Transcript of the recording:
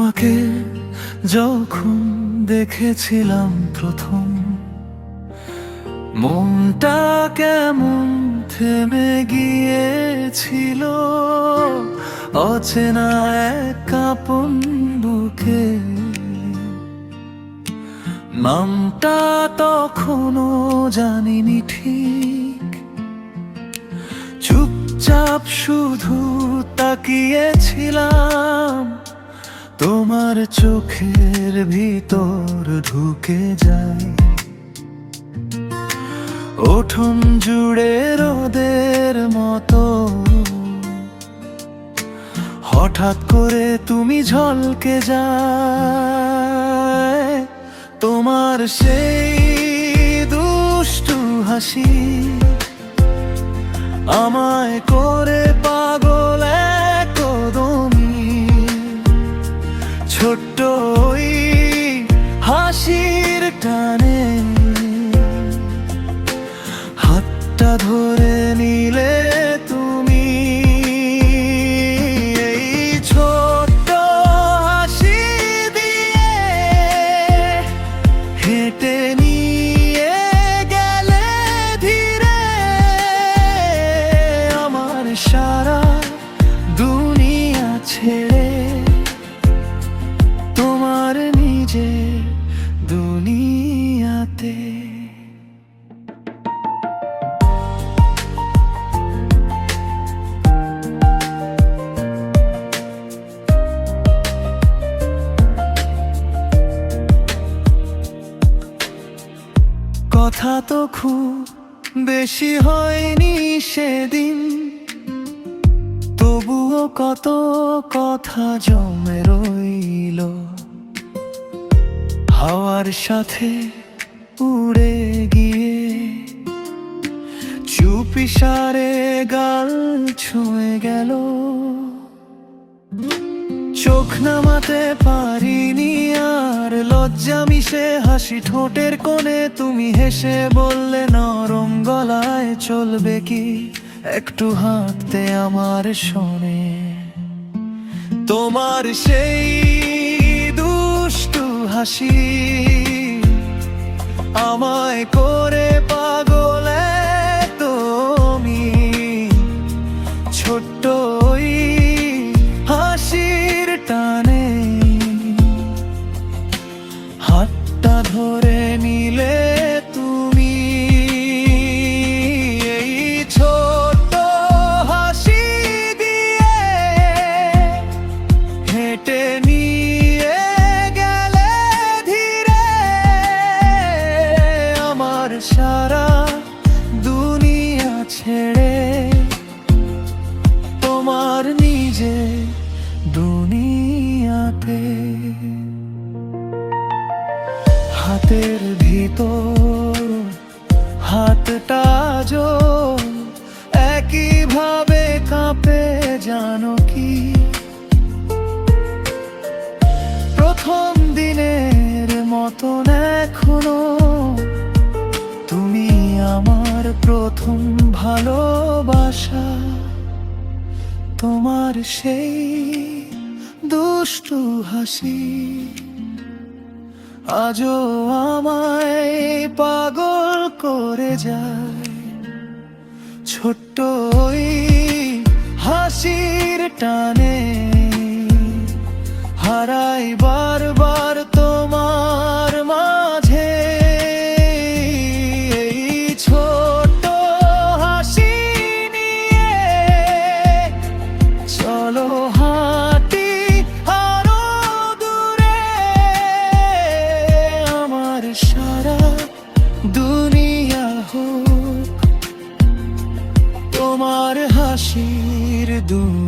তোমাকে যখন দেখেছিলাম প্রথম, মনটা কেমন থেমে গিয়েছিল। অচেনা এক কাঁপন বুকে, নামটা তখনও জানিনি ঠিক। চুপচাপ শুধু তাকিয়েছিলাম, তোমার চোখের ভিতর ঢুকে যায়। ওঠোন জুড়ে রোদের মতো হঠাৎ করে তুমি ঝলকে যায়। তোমার সেই দুষ্টু হাসি আমায় করে পাগল একদমই। ছোট্ট ওই হাসির টানে হাতটা ধরে নিলে তুমি। এই ছোট্ট হাসি দিয়ে হেঁটে নিয়ে গেলে ধীরে আমার সারা দুনিয়া ছেড়ে, তোমার নিজের দুনিয়াতে। কথা তো খুব বেশি হয়নি সেদিন, তবুও কত কথা জমে রইল। হাওয়ার সাথে উড়ে গিয়ে চুপিসারে গাল ছুঁয়ে গেল। চোখ নামাতে পারিনি আর, লজ্জা মিশে হাসি ঠোঁটের কোণে। তুমি হেসে বললে নরম গলায়, চলবে কি একটু হাঁটতে আমার শোনে। তোমার সেই দুষ্টু হাসি আমায় করে পাগল তুমি। ছোট্ট ওই হাসির টানে হাতটা ধরে নিলে তুমি। এই ছোট্ট হাসি দিয়ে হেঁটে নিয়ে গেলে ধীরে আমার সারা দুনিয়া ছেড়ে, তোমার নিজে দুনিয়াতে। হাতের ভিতর হাতটা জো একইভাবে কাঁপে জানো কি। প্রথম দিনের মতন এখনো তুমি আমার প্রথম ভালোবাসা। তোমার সেই দুষ্টু হাসি আজও আমায় পাগল করে যায়। ছোট্ট ওই হাসির টানে হারাই বারবার তোমার মাঝে। এই ছোট্ট হাসি নিয়ে চলো হাঁটি আরো দূরে, আমার সারা দুনিয়া হোক তোমার হাসির দুনিয়া।